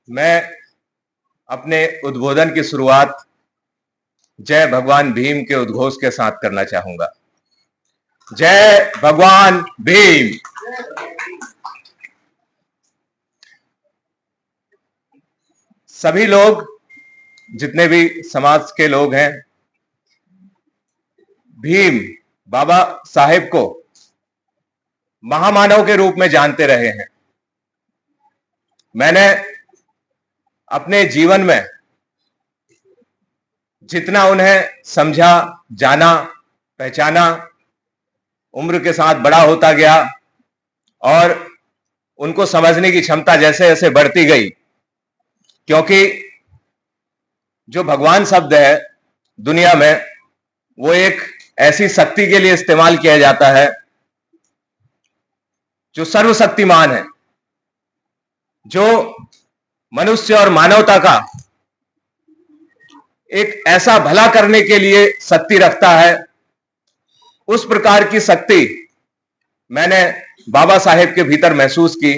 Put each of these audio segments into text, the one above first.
मैं अपने उद्बोधन की शुरुआत जय भगवान भीम के उद्घोष के साथ करना चाहूंगा। जय भगवान भीम। सभी लोग, जितने भी समाज के लोग हैं, भीम बाबा साहेब को महामानव के रूप में जानते रहे हैं। मैंने अपने जीवन में जितना उन्हें समझा, जाना, पहचाना, उम्र के साथ बड़ा होता गया और उनको समझने की क्षमता जैसे जैसे बढ़ती गई, क्योंकि जो भगवान शब्द है दुनिया में, वो एक ऐसी शक्ति के लिए इस्तेमाल किया जाता है जो सर्वशक्तिमान है, जो मनुष्य और मानवता का एक ऐसा भला करने के लिए शक्ति रखता है। उस प्रकार की शक्ति मैंने बाबा साहेब के भीतर महसूस की,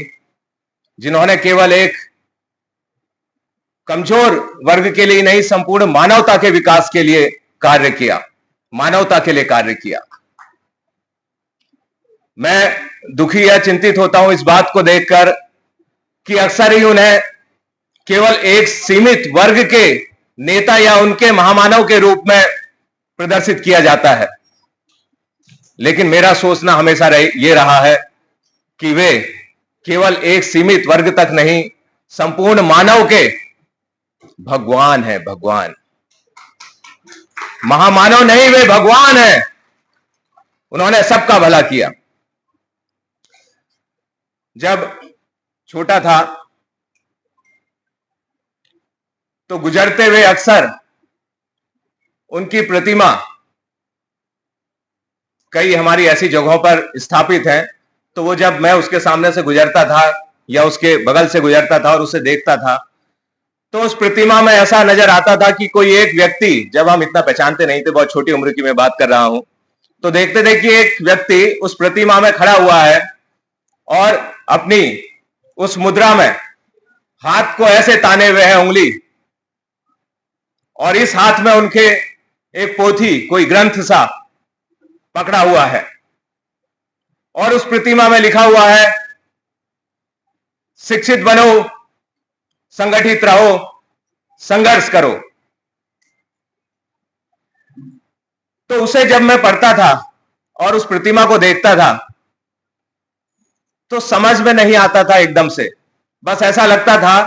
जिन्होंने केवल एक कमजोर वर्ग के लिए नहीं, संपूर्ण मानवता के विकास के लिए कार्य किया, मानवता के लिए कार्य किया। मैं दुखी या चिंतित होता हूं इस बात को देखकर कि अक्सर ही उन्हें केवल एक सीमित वर्ग के नेता या उनके महामानव के रूप में प्रदर्शित किया जाता है। लेकिन मेरा सोचना हमेशा ये रहा है कि वे केवल एक सीमित वर्ग तक नहीं, संपूर्ण मानव के भगवान है। भगवान, महामानव नहीं, वे भगवान है। उन्होंने सबका भला किया। जब छोटा था तो गुजरते हुए अक्सर उनकी प्रतिमा कई हमारी ऐसी जगहों पर स्थापित है, तो वो जब मैं उसके सामने से गुजरता था या उसके बगल से गुजरता था और उसे देखता था, तो उस प्रतिमा में ऐसा नजर आता था कि कोई एक व्यक्ति, जब हम इतना पहचानते नहीं थे, बहुत छोटी उम्र की मैं बात कर रहा हूं, तो देखते थे कि एक व्यक्ति उस प्रतिमा में खड़ा हुआ है और अपनी उस मुद्रा में हाथ को ऐसे ताने हुए है उंगली, और इस हाथ में उनके एक पोथी, कोई ग्रंथ सा पकड़ा हुआ है, और उस प्रतिमा में लिखा हुआ है, शिक्षित बनो, संगठित रहो, संघर्ष करो। तो उसे जब मैं पढ़ता था और उस प्रतिमा को देखता था तो समझ में नहीं आता था एकदम से। बस ऐसा लगता था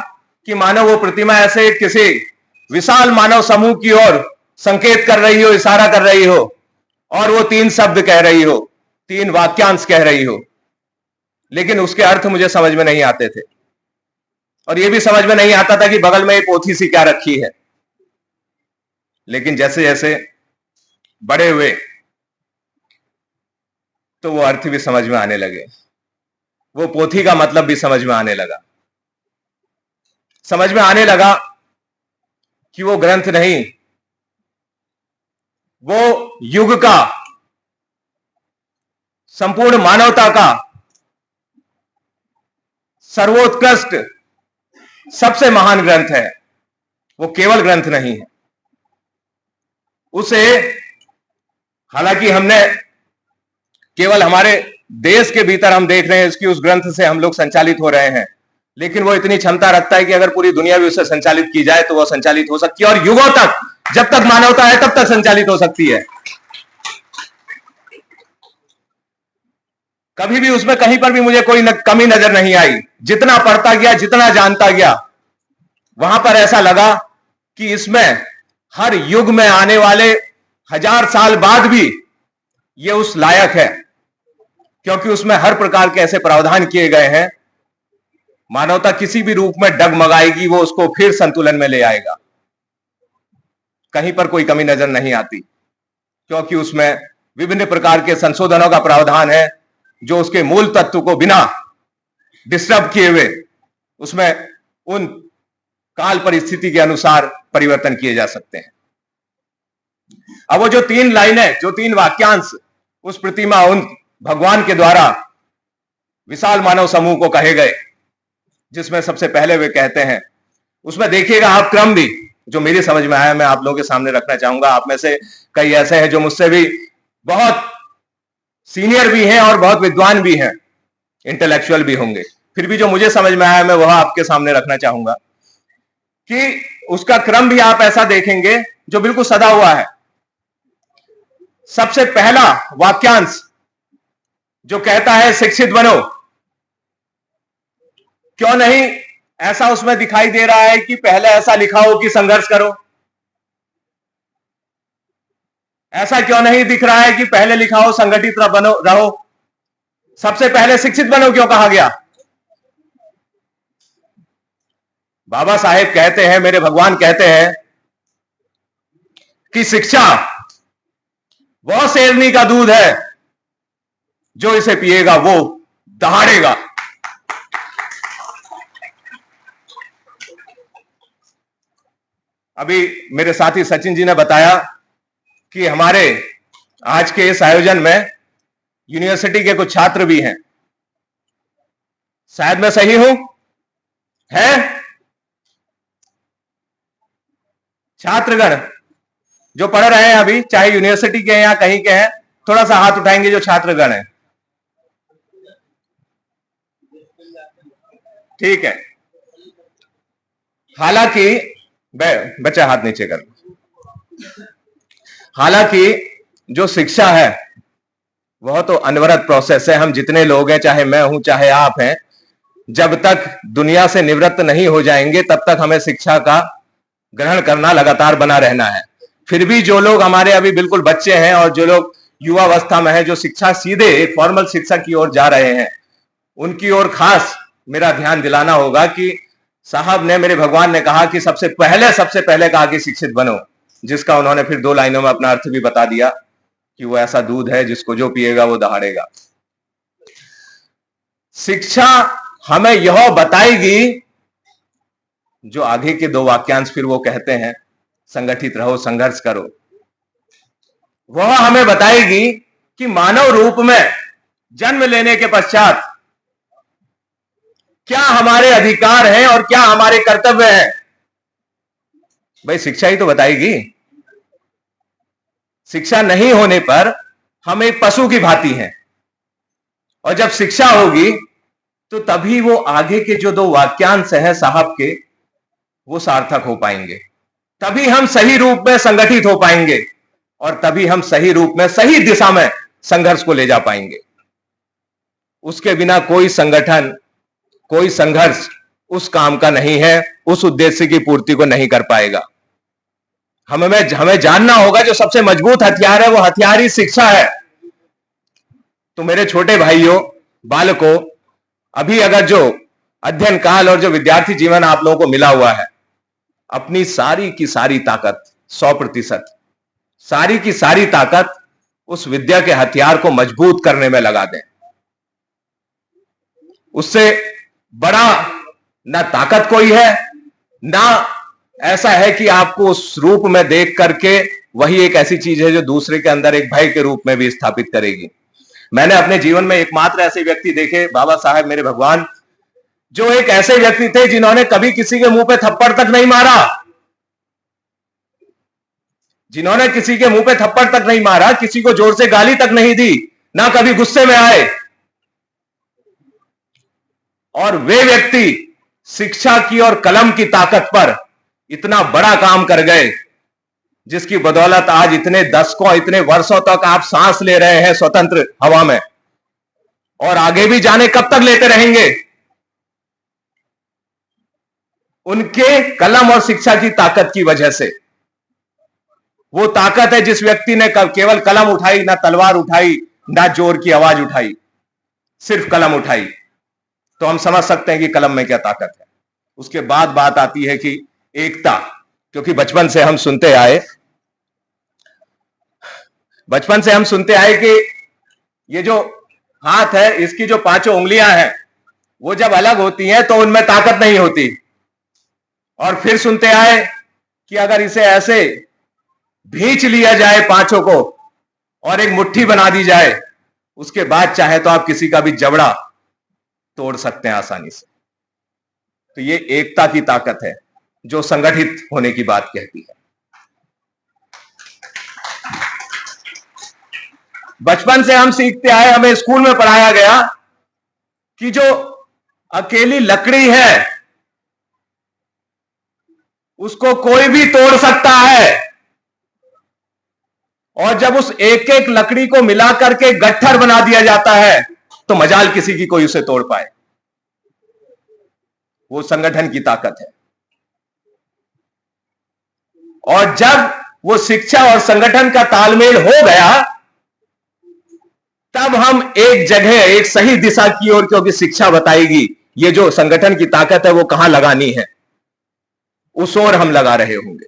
कि मानो वो प्रतिमा ऐसे किसी विशाल मानव समूह की ओर संकेत कर रही हो, इशारा कर रही हो, और वो तीन शब्द कह रही हो, तीन वाक्यांश कह रही हो, लेकिन उसके अर्थ मुझे समझ में नहीं आते थे। और ये भी समझ में नहीं आता था कि बगल में एक पोथी सी क्या रखी है। लेकिन जैसे जैसे बड़े हुए तो वो अर्थ भी समझ में आने लगे, वो पोथी का मतलब भी समझ में आने लगा। समझ में आने लगा कि वो ग्रंथ नहीं, वो युग का, संपूर्ण मानवता का सर्वोत्कृष्ट, सबसे महान ग्रंथ है। वो केवल ग्रंथ नहीं है। उसे, हालांकि हमने केवल हमारे देश के भीतर हम देख रहे हैं इसकी, उस ग्रंथ से हम लोग संचालित हो रहे हैं, लेकिन वो इतनी क्षमता रखता है कि अगर पूरी दुनिया भी उससे संचालित की जाए तो वो संचालित हो सकती है, और युगों तक, जब तक मानवता है तब तक संचालित हो सकती है। कभी भी उसमें कहीं पर भी मुझे कोई कमी नजर नहीं आई। जितना पढ़ता गया, जितना जानता गया, वहां पर ऐसा लगा कि इसमें हर युग में आने वाले 1000 साल बाद भी ये उस लायक है, क्योंकि उसमें हर प्रकार के ऐसे प्रावधान किए गए हैं, मानवता किसी भी रूप में डगमगाएगी, वो उसको फिर संतुलन में ले आएगा। कहीं पर कोई कमी नजर नहीं आती, क्योंकि उसमें विभिन्न प्रकार के संशोधनों का प्रावधान है, जो उसके मूल तत्व को बिना डिस्टर्ब किए हुए उसमें उन काल परिस्थिति के अनुसार परिवर्तन किए जा सकते हैं। अब वो जो 3 लाइनें, जो 3 वाक्यांश उस प्रतिमा, उन भगवान के द्वारा विशाल मानव समूह को कहे गए, जिसमें सबसे पहले वे कहते हैं उसमें देखिएगा आप क्रम भी, जो मेरी समझ में आया मैं आप लोगों के सामने रखना चाहूंगा। आप में से कई ऐसे हैं जो मुझसे भी बहुत सीनियर भी हैं और बहुत विद्वान भी हैं, इंटेलेक्चुअल भी होंगे, फिर भी जो मुझे समझ में आया मैं वह आपके सामने रखना चाहूंगा कि उसका क्रम भी आप ऐसा देखेंगे जो बिल्कुल सदा हुआ है। सबसे पहला वाक्यांश जो कहता है शिक्षित बनो, क्यों नहीं ऐसा उसमें दिखाई दे रहा है कि पहले ऐसा लिखा हो कि संघर्ष करो? ऐसा क्यों नहीं दिख रहा है कि पहले लिखा हो संगठित बनो रहो? सबसे पहले शिक्षित बनो क्यों कहा गया? बाबा साहेब कहते हैं, मेरे भगवान कहते हैं कि शिक्षा वह शेरनी का दूध है, जो इसे पिएगा वो दहाड़ेगा। अभी मेरे साथी सचिन जी ने बताया कि हमारे आज के इस आयोजन में यूनिवर्सिटी के कुछ छात्र भी हैं। शायद मैं सही हूं? है छात्रगण जो पढ़ रहे हैं अभी, चाहे यूनिवर्सिटी के हैं या कहीं के हैं, थोड़ा सा हाथ उठाएंगे जो छात्रगण हैं। ठीक है, हालांकि बच्चा हाथ नीचे कर लो। हालांकि जो शिक्षा है वह तो अनवरत प्रोसेस है। हम जितने लोग हैं, चाहे मैं हूं चाहे आप हैं, जब तक दुनिया से निवृत्त नहीं हो जाएंगे तब तक हमें शिक्षा का ग्रहण करना लगातार बना रहना है। फिर भी जो लोग हमारे अभी बिल्कुल बच्चे हैं और जो लोग युवावस्था में हैं, जो शिक्षा सीधे फॉर्मल शिक्षा की ओर जा रहे हैं, उनकी ओर खास मेरा ध्यान दिलाना होगा कि साहब ने, मेरे भगवान ने कहा कि सबसे पहले कहा कि शिक्षित बनो, जिसका उन्होंने फिर 2 लाइनों में अपना अर्थ भी बता दिया कि वो ऐसा दूध है जिसको जो पिएगा वो दहाड़ेगा। शिक्षा हमें यह बताएगी, जो आगे के 2 वाक्यांश फिर वो कहते हैं संगठित रहो, संघर्ष करो, वह हमें बताएगी कि मानव रूप में जन्म लेने के पश्चात क्या हमारे अधिकार हैं और क्या हमारे कर्तव्य हैं। भाई शिक्षा ही तो बताएगी। शिक्षा नहीं होने पर हम एक पशु की भांति हैं, और जब शिक्षा होगी तो तभी वो आगे के जो 2 वाक्यांश हैं साहब के, वो सार्थक हो पाएंगे। तभी हम सही रूप में संगठित हो पाएंगे और तभी हम सही रूप में, सही दिशा में संघर्ष को ले जा पाएंगे। उसके बिना कोई संगठन, कोई संघर्ष उस काम का नहीं है, उस उद्देश्य की पूर्ति को नहीं कर पाएगा। हमें जानना होगा जो सबसे मजबूत हथियार है, वो हथियार ही शिक्षा है। तो मेरे छोटे भाइयों, बालकों, अभी अगर जो अध्ययन काल और जो विद्यार्थी जीवन आप लोगों को मिला हुआ है, अपनी सारी की सारी ताकत, 100% सारी की सारी ताकत उस विद्या के हथियार को मजबूत करने में लगा दें। उससे बड़ा ना ताकत कोई है, ना ऐसा है कि आपको उस रूप में देख करके वही एक ऐसी चीज है जो दूसरे के अंदर एक भय के रूप में भी स्थापित करेगी। मैंने अपने जीवन में एकमात्र ऐसे व्यक्ति देखे, बाबा साहेब मेरे भगवान, जो एक ऐसे व्यक्ति थे जिन्होंने कभी किसी के मुंह पे थप्पड़ तक नहीं मारा, जिन्होंने किसी के मुंह पे थप्पड़ तक नहीं मारा, किसी को जोर से गाली तक नहीं दी, ना कभी गुस्से में आए। और वे व्यक्ति शिक्षा की और कलम की ताकत पर इतना बड़ा काम कर गए, जिसकी बदौलत आज इतने दशकों, इतने वर्षों तक आप सांस ले रहे हैं स्वतंत्र हवा में, और आगे भी जाने कब तक लेते रहेंगे। उनके कलम और शिक्षा की ताकत की वजह से। वो ताकत है जिस व्यक्ति ने केवल कलम उठाई, ना तलवार उठाई, ना जोर की आवाज उठाई, सिर्फ कलम उठाई, तो हम समझ सकते हैं कि कलम में क्या ताकत है। उसके बाद बात आती है कि एकता, क्योंकि बचपन से हम सुनते आए कि ये जो हाथ है, इसकी जो 5 उंगलियां हैं, वो जब अलग होती हैं तो उनमें ताकत नहीं होती। और फिर सुनते आए कि अगर इसे ऐसे भींच लिया जाए 5 को और एक मुट्ठी बना दी जाए, उसके बाद चाहे तो आप किसी का भी जबड़ा तोड़ सकते हैं आसानी से। तो ये एकता की ताकत है। जो संगठित होने की बात कहती है। बचपन से हम सीखते आए, हमें स्कूल में पढ़ाया गया कि जो अकेली लकड़ी है उसको कोई भी तोड़ सकता है, और जब उस एक एक लकड़ी को मिला करके गट्ठर बना दिया जाता है तो मजाल किसी की कोई उसे तोड़ पाए। वो संगठन की ताकत है। और जब वो शिक्षा और संगठन का तालमेल हो गया तब हम एक जगह, एक सही दिशा की ओर, क्योंकि शिक्षा बताएगी ये जो संगठन की ताकत है वो कहां लगानी है, उस ओर हम लगा रहे होंगे।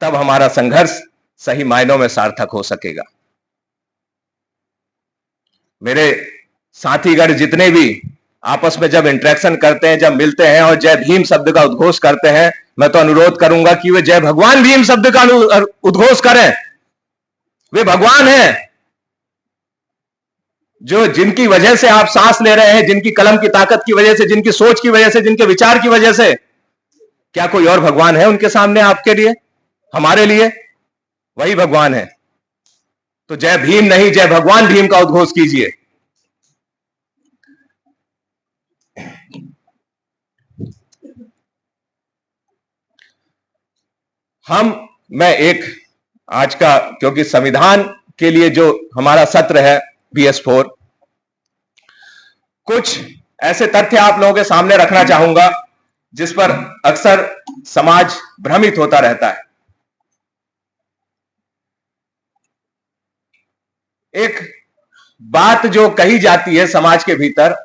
तब हमारा संघर्ष सही मायनों में सार्थक हो सकेगा। मेरे साथीगण जितने भी आपस में जब इंटरेक्शन करते हैं, जब मिलते हैं और जय भीम शब्द का उद्घोष करते हैं, मैं तो अनुरोध करूंगा कि वे जय भगवान भीम शब्द का उद्घोष करें। वे भगवान हैं जो, जिनकी वजह से आप सांस ले रहे हैं, जिनकी कलम की ताकत की वजह से, जिनकी सोच की वजह से, जिनके विचार की वजह से। क्या कोई और भगवान है उनके सामने, आपके लिए, हमारे लिए? वही भगवान है। तो जय भीम नहीं, जय भगवान भीम का उद्घोष कीजिए। मैं एक आज का, क्योंकि संविधान के लिए जो हमारा सत्र है BS4, कुछ ऐसे तथ्य आप लोगों के सामने रखना चाहूंगा जिस पर अक्सर समाज भ्रमित होता रहता है। एक बात जो कही जाती है समाज के भीतर,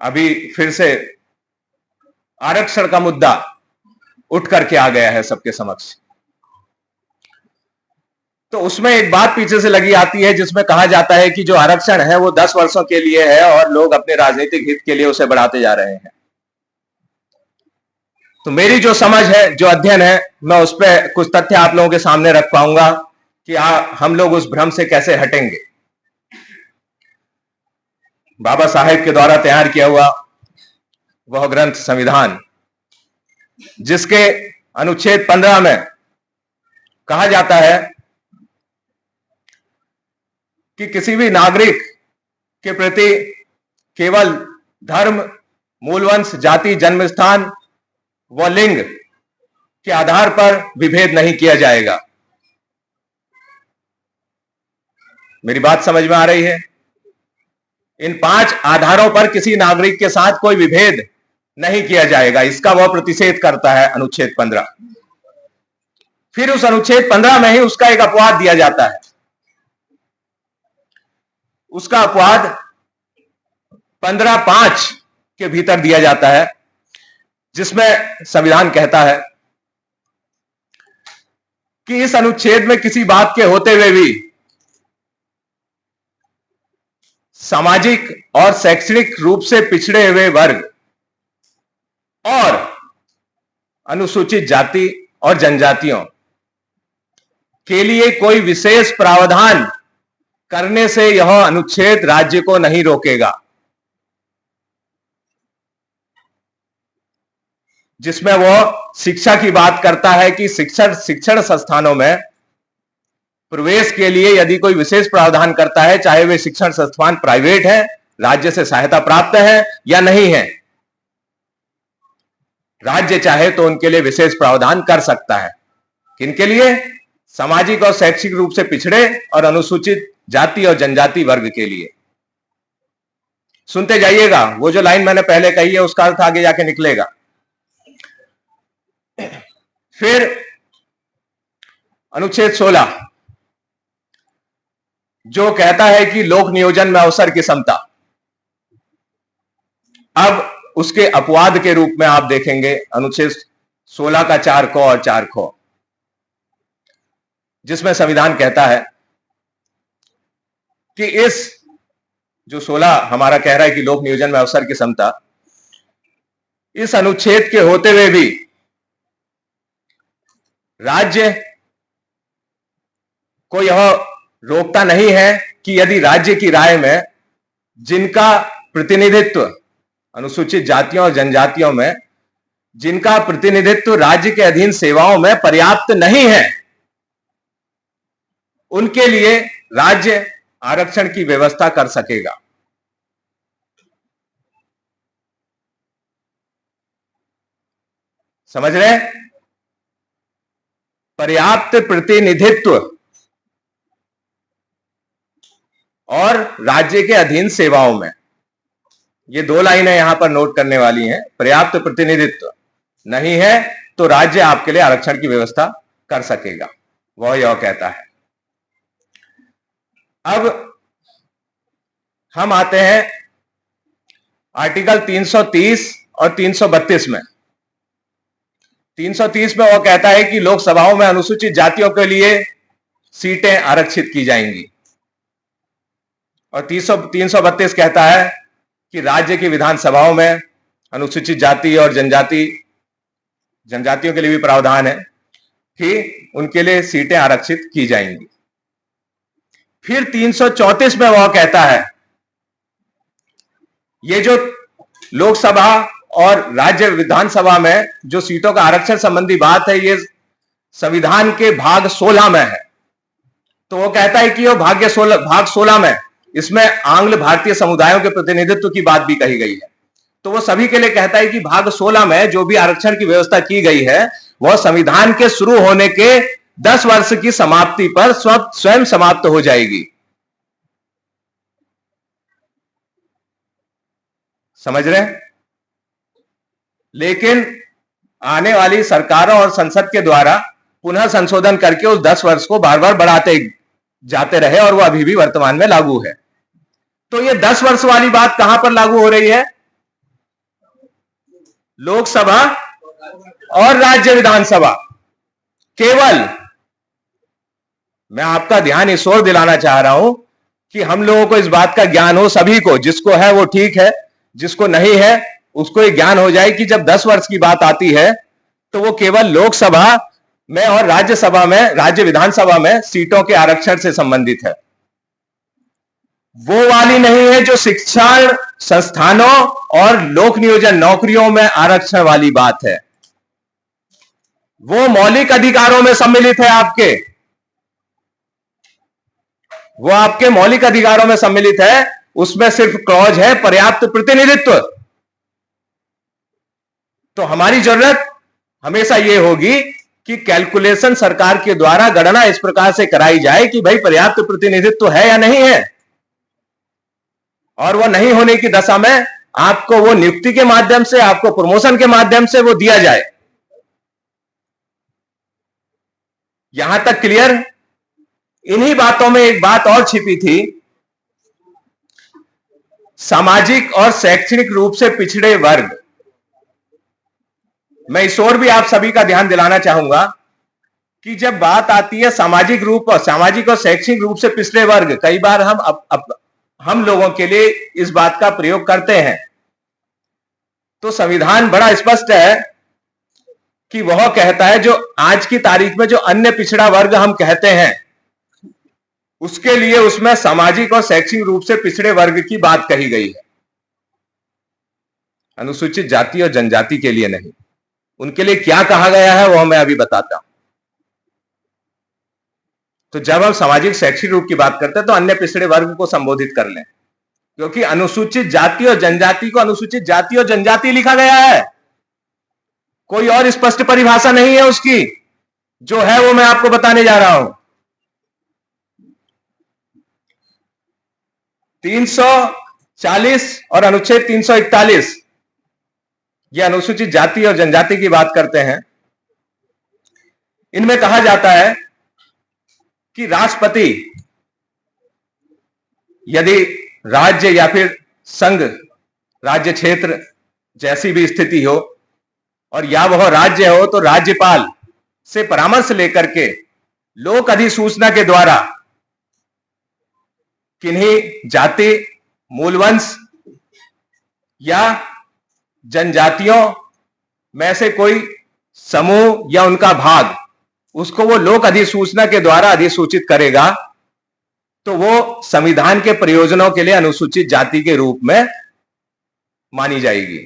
अभी फिर से आरक्षण का मुद्दा उठ करके आ गया है सबके समक्ष। तो उसमें एक बात पीछे से लगी आती है जिसमें कहा जाता है कि जो आरक्षण है वो 10 वर्षों के लिए है और लोग अपने राजनीतिक हित के लिए उसे बढ़ाते जा रहे हैं। तो मेरी जो समझ है, जो अध्ययन है, मैं उस पर कुछ तथ्य आप लोगों के सामने रख पाऊंगा कि हम लोग उस भ्रम से कैसे हटेंगे। बाबा साहेब के द्वारा तैयार किया हुआ वह ग्रंथ संविधान, जिसके अनुच्छेद 15 में कहा जाता है कि किसी भी नागरिक के प्रति केवल धर्म, मूलवंश, जाति, जन्मस्थान व लिंग के आधार पर विभेद नहीं किया जाएगा। मेरी बात समझ में आ रही है? इन 5 आधारों पर किसी नागरिक के साथ कोई विभेद नहीं किया जाएगा, इसका वह प्रतिषेध करता है अनुच्छेद 15। फिर उस अनुच्छेद 15 में ही उसका एक अपवाद दिया जाता है। उसका अपवाद 15(5) के भीतर दिया जाता है, जिसमें संविधान कहता है कि इस अनुच्छेद में किसी बात के होते हुए भी सामाजिक और शैक्षणिक रूप से पिछड़े हुए वर्ग और अनुसूचित जाति और जनजातियों के लिए कोई विशेष प्रावधान करने से यह अनुच्छेद राज्य को नहीं रोकेगा। जिसमें वह शिक्षा की बात करता है कि शिक्षण संस्थानों में प्रवेश के लिए यदि कोई विशेष प्रावधान करता है, चाहे वे शिक्षण संस्थान प्राइवेट है, राज्य से सहायता प्राप्त है या नहीं है, राज्य चाहे तो उनके लिए विशेष प्रावधान कर सकता है। किनके लिए? सामाजिक और शैक्षिक रूप से पिछड़े और अनुसूचित जाति और जनजाति वर्ग के लिए। सुनते जाइएगा, वो जो लाइन मैंने पहले कही है उसका अर्थ आगे जाके निकलेगा। फिर अनुच्छेद 16 जो कहता है कि लोक नियोजन में अवसर की समता। अब उसके अपवाद के रूप में आप देखेंगे अनुच्छेद 16 का 4 क और 4 ख, जिसमें संविधान कहता है कि इस जो 16 हमारा कह रहा है कि लोक नियोजन में अवसर की समता, इस अनुच्छेद के होते हुए भी राज्य को यह रोकता नहीं है कि यदि राज्य की राय में जिनका प्रतिनिधित्व अनुसूचित जातियों और जनजातियों में जिनका प्रतिनिधित्व राज्य के अधीन सेवाओं में पर्याप्त नहीं है, उनके लिए राज्य आरक्षण की व्यवस्था कर सकेगा। समझ रहे हैं? पर्याप्त प्रतिनिधित्व और राज्य के अधीन सेवाओं में, ये दो लाइनें यहां पर नोट करने वाली हैं। पर्याप्त प्रतिनिधित्व नहीं है तो राज्य आपके लिए आरक्षण की व्यवस्था कर सकेगा, वह यह कहता है। अब हम आते हैं आर्टिकल 330 और 332 में। 330 में वह कहता है कि लोकसभाओं में अनुसूचित जातियों के लिए सीटें आरक्षित की जाएंगी, और 332 कहता है कि राज्य की विधानसभाओं में अनुसूचित जाति और जनजातियों के लिए भी प्रावधान है कि उनके लिए सीटें आरक्षित की जाएंगी। फिर 334 में वह कहता है ये जो लोकसभा और राज्य विधानसभा में जो सीटों का आरक्षण संबंधी बात है, ये संविधान के भाग 16 में है। तो वो कहता है कि वो भाग 16 में इसमें आंग्ल भारतीय समुदायों के प्रतिनिधित्व की बात भी कही गई है। तो वो सभी के लिए कहता है कि भाग 16 में जो भी आरक्षण की व्यवस्था की गई है वह संविधान के शुरू होने के 10 वर्ष की समाप्ति पर स्वयं समाप्त हो जाएगी। समझ रहे हैं? लेकिन आने वाली सरकारों और संसद के द्वारा पुनः संशोधन करके उस 10 वर्ष को बार बार बढ़ाते जाते रहे और वह अभी भी वर्तमान में लागू है। तो ये 10 वर्ष वाली बात कहां पर लागू हो रही है? लोकसभा और राज्य विधानसभा। केवल मैं आपका ध्यान इस ओर दिलाना चाह रहा हूं कि हम लोगों को इस बात का ज्ञान हो, सभी को, जिसको है वो ठीक है, जिसको नहीं है उसको ये ज्ञान हो जाए कि जब 10 वर्ष की बात आती है तो वो केवल लोकसभा में और राज्यसभा में, राज्य विधानसभा में सीटों के आरक्षण से संबंधित है। वो वाली नहीं है जो शिक्षण संस्थानों और लोक नियोजन नौकरियों में आरक्षण वाली बात है। वो मौलिक अधिकारों में सम्मिलित है आपके, वो आपके मौलिक अधिकारों में सम्मिलित है। उसमें सिर्फ क्लॉज है पर्याप्त प्रतिनिधित्व। तो हमारी जरूरत हमेशा यह होगी कि कैलकुलेशन सरकार के द्वारा गणना इस प्रकार से कराई जाए कि भाई पर्याप्त प्रतिनिधित्व है या नहीं है, और वो नहीं होने की दशा में आपको वो नियुक्ति के माध्यम से, आपको प्रमोशन के माध्यम से वो दिया जाए। यहां तक क्लियर? इन्हीं बातों में एक बात और छिपी थी, सामाजिक और शैक्षणिक रूप से पिछड़े वर्ग। मैं इस ओर भी आप सभी का ध्यान दिलाना चाहूंगा कि जब बात आती है सामाजिक और शैक्षणिक रूप से पिछड़े वर्ग, कई बार हम लोगों के लिए इस बात का प्रयोग करते हैं। तो संविधान बड़ा स्पष्ट है कि वह कहता है जो आज की तारीख में जो अन्य पिछड़ा वर्ग हम कहते हैं उसके लिए उसमें सामाजिक और शैक्षणिक रूप से पिछड़े वर्ग की बात कही गई है, अनुसूचित जाति और जनजाति के लिए नहीं। उनके लिए क्या कहा गया है वह मैं अभी बताता हूं। तो जब हम सामाजिक शैक्षिक रूप की बात करते हैं तो अन्य पिछड़े वर्ग को संबोधित कर लें, क्योंकि अनुसूचित जाति और जनजाति को अनुसूचित जाति और जनजाति लिखा गया है, कोई और स्पष्ट परिभाषा नहीं है उसकी। जो है वो मैं आपको बताने जा रहा हूं। 340 और अनुच्छेद 341 ये अनुसूचित जाति और जनजाति की बात करते हैं। इनमें कहा जाता है कि राष्ट्रपति यदि राज्य या फिर संघ राज्य क्षेत्र जैसी भी स्थिति हो और या वह राज्य हो तो राज्यपाल से परामर्श लेकर के लोक अधिसूचना के द्वारा किन्हीं जाति, मूलवंश या जनजातियों में से कोई समूह या उनका भाग, उसको वो लोक अधिसूचना के द्वारा अधिसूचित करेगा तो वो संविधान के प्रयोजनों के लिए अनुसूचित जाति के रूप में मानी जाएगी।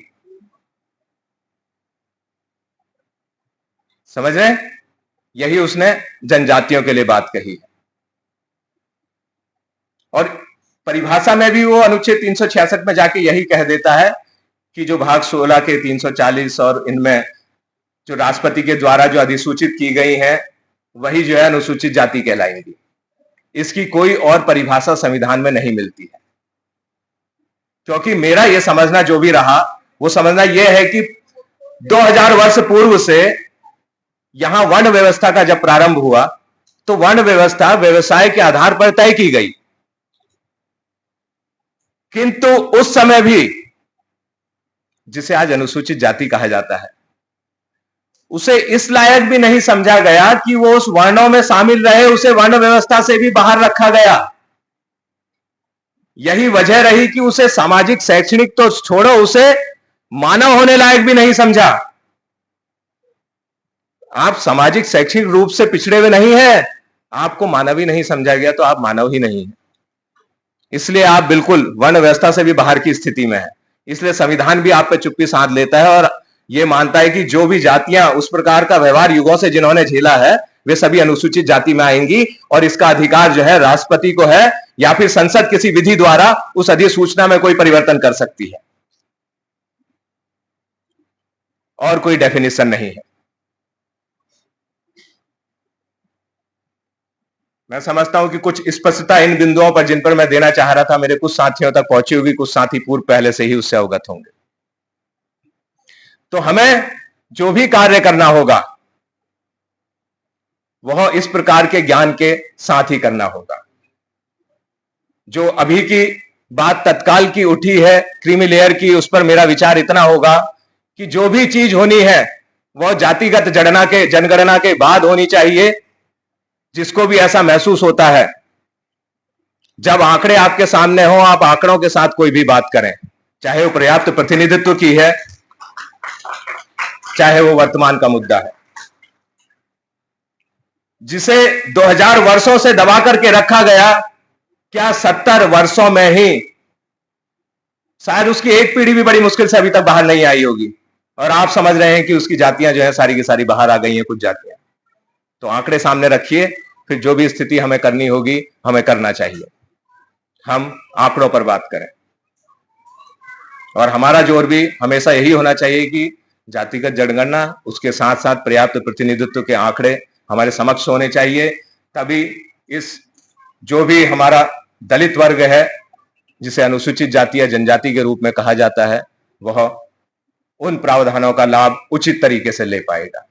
समझ रहे हैं? यही उसने जनजातियों के लिए बात कही है। और परिभाषा में भी वो अनुच्छेद 366 में जाके यही कह देता है कि जो भाग 16 के 340 और इनमें जो राष्ट्रपति के द्वारा जो अधिसूचित की गई है वही जो है अनुसूचित जाति कहलाएंगी। इसकी कोई और परिभाषा संविधान में नहीं मिलती है। क्योंकि मेरा यह समझना जो भी रहा वो समझना यह है कि 2000 वर्ष पूर्व से यहां वर्ण व्यवस्था का जब प्रारंभ हुआ तो वर्ण व्यवस्था व्यवसाय के आधार पर तय की गई, किंतु उस समय भी जिसे आज अनुसूचित जाति कहा जाता है उसे इस लायक भी नहीं समझा गया कि वो उस वर्णों में शामिल रहे, उसे वर्ण व्यवस्था से भी बाहर रखा गया। यही वजह रही कि उसे सामाजिक शैक्षणिक तो छोड़ो, उसे मानव होने लायक भी नहीं समझा। आप सामाजिक शैक्षणिक रूप से पिछड़े हुए नहीं है, आपको मानव ही नहीं समझा गया तो आप मानव ही नहीं है। इसलिए आप बिल्कुल वर्ण व्यवस्था से भी बाहर की स्थिति में है। इसलिए संविधान भी आप पे चुप्पी साध लेता है और यह मानता है कि जो भी जातियां उस प्रकार का व्यवहार युगों से जिन्होंने झेला है वे सभी अनुसूचित जाति में आएंगी और इसका अधिकार जो है राष्ट्रपति को है या फिर संसद किसी विधि द्वारा उस अधिसूचना में कोई परिवर्तन कर सकती है, और कोई डेफिनेशन नहीं है। मैं समझता हूं कि कुछ स्पष्टता इन बिंदुओं पर जिन पर मैं देना चाह रहा था मेरे कुछ साथियों तक पहुंची होगी, कुछ साथी पूर्व पहले से ही उससे अवगत होंगे। तो हमें जो भी कार्य करना होगा वह इस प्रकार के ज्ञान के साथ ही करना होगा। जो अभी की बात तत्काल की उठी है क्रीमी लेयर की, उस पर मेरा विचार इतना होगा कि जो भी चीज होनी है वह जातिगत जनगणना के बाद होनी चाहिए। जिसको भी ऐसा महसूस होता है जब आंकड़े आपके सामने हो आप आंकड़ों के साथ कोई भी बात करें, चाहे वो पर्याप्त प्रतिनिधित्व की है चाहे वो वर्तमान का मुद्दा है, जिसे 2000 वर्षों से दबा करके रखा गया, क्या 70 वर्षों में ही शायद उसकी एक पीढ़ी भी बड़ी मुश्किल से अभी तक बाहर नहीं आई होगी और आप समझ रहे हैं कि उसकी जातियां जो है सारी की सारी बाहर आ गई हैं कुछ जातियां। तो आंकड़े सामने रखिए, फिर जो भी स्थिति हमें करनी होगी हमें करना चाहिए। हम आंकड़ों पर बात करें और हमारा जोर भी हमेशा यही होना चाहिए कि जातिगत जनगणना उसके साथ साथ पर्याप्त प्रतिनिधित्व के आंकड़े हमारे समक्ष होने चाहिए। तभी इस जो भी हमारा दलित वर्ग है जिसे अनुसूचित जाति या जनजाति के रूप में कहा जाता है वह उन प्रावधानों का लाभ उचित तरीके से ले पाएगा।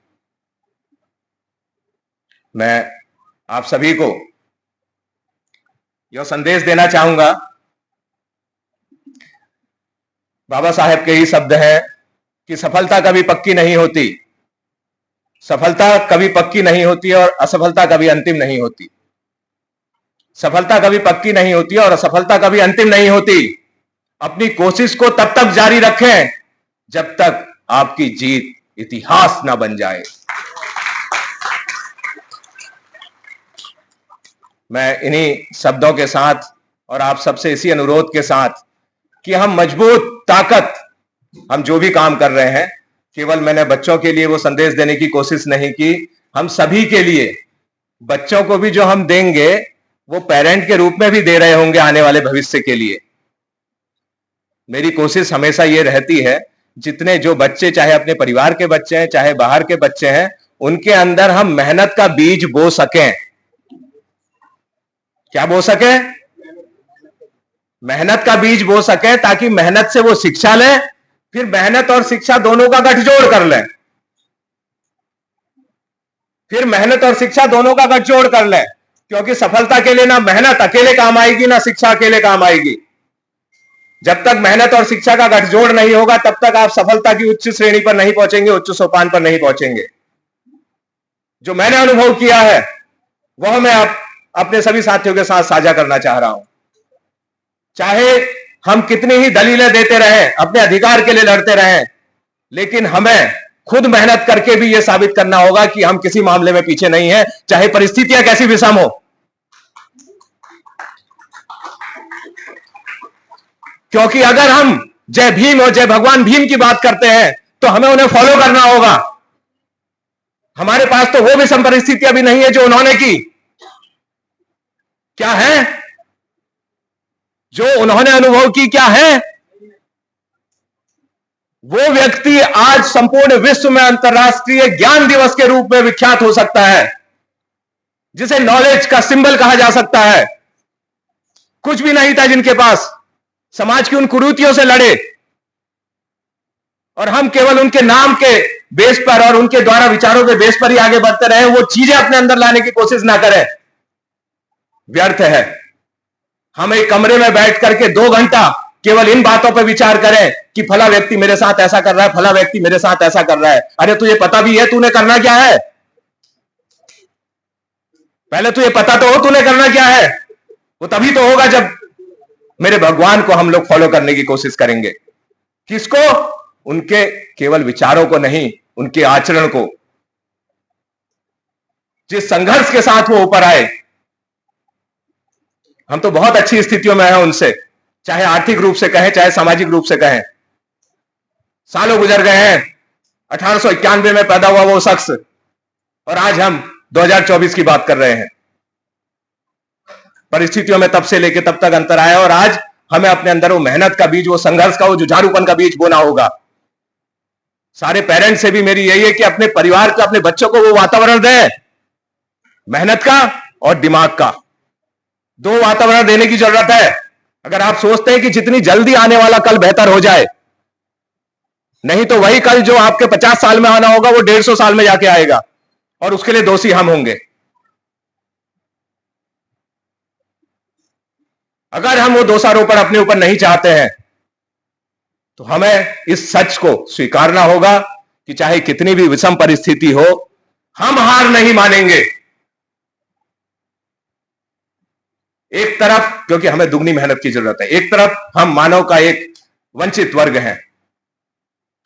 मैं आप सभी को यह संदेश देना चाहूंगा, बाबा साहेब के ही शब्द हैं कि सफलता कभी पक्की नहीं होती, सफलता कभी पक्की नहीं होती और असफलता कभी अंतिम नहीं होती। सफलता कभी पक्की नहीं होती और असफलता कभी अंतिम नहीं होती। अपनी कोशिश को तब तक जारी रखें जब तक आपकी जीत इतिहास ना बन जाए। मैं इन्हीं शब्दों के साथ और आप सबसे इसी अनुरोध के साथ कि हम मजबूत ताकत, हम जो भी काम कर रहे हैं केवल मैंने बच्चों के लिए वो संदेश देने की कोशिश नहीं की, हम सभी के लिए, बच्चों को भी जो हम देंगे वो पेरेंट के रूप में भी दे रहे होंगे आने वाले भविष्य के लिए। मेरी कोशिश हमेशा ये रहती है जितने जो बच्चे चाहे अपने परिवार के बच्चे हैं चाहे बाहर के बच्चे हैं उनके अंदर हम मेहनत का बीज बो सकें। क्या बो सके? मेहनत का बीज बो सके ताकि मेहनत से वो शिक्षा लें, फिर मेहनत और शिक्षा दोनों का गठजोड़ कर लें, फिर मेहनत और शिक्षा दोनों का गठजोड़ कर लें। क्योंकि सफलता के लिए ना मेहनत अकेले काम आएगी ना शिक्षा अकेले काम आएगी। जब तक मेहनत और शिक्षा का गठजोड़ नहीं होगा तब तक आप सफलता की उच्च श्रेणी पर नहीं पहुंचेंगे, उच्च सोपान पर नहीं पहुंचेंगे। जो मैंने अनुभव किया है वह मैं अपने सभी साथियों के साथ साझा करना चाह रहा हूं। चाहे हम कितनी ही दलीलें देते रहें, अपने अधिकार के लिए लड़ते रहें, लेकिन हमें खुद मेहनत करके भी यह साबित करना होगा कि हम किसी मामले में पीछे नहीं हैं, चाहे परिस्थितियां कैसी विषम हो। क्योंकि अगर हम जय भीम और जय भगवान भीम की बात करते हैं तो हमें उन्हें फॉलो करना होगा। हमारे पास तो वो विषम परिस्थितियां भी नहीं है जो उन्होंने की। क्या है जो उन्होंने अनुभव की? क्या है? वो व्यक्ति आज संपूर्ण विश्व में अंतर्राष्ट्रीय ज्ञान दिवस के रूप में विख्यात हो सकता है, जिसे नॉलेज का सिंबल कहा जा सकता है। कुछ भी नहीं था जिनके पास, समाज की उन कुरीतियों से लड़े, और हम केवल उनके नाम के बेस पर और उनके द्वारा विचारों के बेस पर ही आगे बढ़ते रहे, वो चीजें अपने अंदर लाने की कोशिश ना करें। व्यर्थ है। हम एक कमरे में बैठ करके 2 घंटा केवल इन बातों पर विचार करें कि फला व्यक्ति मेरे साथ ऐसा कर रहा है, फला व्यक्ति मेरे साथ ऐसा कर रहा है। अरे तुझे पता भी है तूने करना क्या है? पहले तुझे पता तो हो तूने करना क्या है। वो तभी तो होगा जब मेरे भगवान को हम लोग फॉलो करने की कोशिश करेंगे। किसको? उनके केवल विचारों को नहीं, उनके आचरण को। जिस संघर्ष के साथ वो ऊपर आए, हम तो बहुत अच्छी स्थितियों में हैं उनसे, चाहे आर्थिक रूप से कहें चाहे सामाजिक रूप से कहें। सालों गुजर गए हैं, 1891 में पैदा हुआ वो शख्स, और आज हम 2024 की बात कर रहे हैं। परिस्थितियों में तब से लेकर तब तक अंतर आया, और आज हमें अपने अंदर वो मेहनत का बीज, वो संघर्ष का, वो जुझारूपन का बीज बोना होगा। सारे पेरेंट्स से भी मेरी यही है कि अपने परिवार को, अपने बच्चों को वो वातावरण दें, मेहनत का और दिमाग का। 2 वातावरण देने की जरूरत है। अगर आप सोचते हैं कि जितनी जल्दी आने वाला कल बेहतर हो जाए, नहीं तो वही कल जो आपके 50 साल में आना होगा वो 150 साल में जाके आएगा, और उसके लिए दोषी हम होंगे। अगर हम वो दोषारोपण अपने ऊपर नहीं चाहते हैं तो हमें इस सच को स्वीकारना होगा कि चाहे कितनी भी विषम परिस्थिति हो, हम हार नहीं मानेंगे। एक तरफ क्योंकि हमें दुगनी मेहनत की जरूरत है, एक तरफ हम मानव का एक वंचित वर्ग हैं,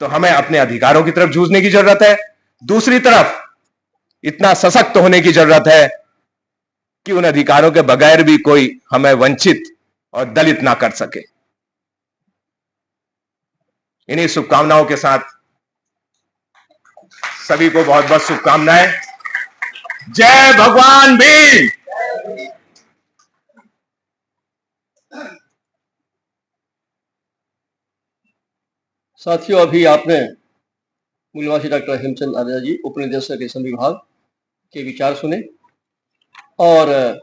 तो हमें अपने अधिकारों की तरफ जूझने की जरूरत है। दूसरी तरफ इतना सशक्त होने की जरूरत है कि उन अधिकारों के बगैर भी कोई हमें वंचित और दलित ना कर सके। इन्हीं शुभकामनाओं के साथ सभी को बहुत बहुत शुभकामनाएं। जय भगवान भीम। साथियों, अभी आपने मूलवासी डॉक्टर हेमचंद आर्या जी, उपनिदेशक रेशम विभाग के विचार सुने, और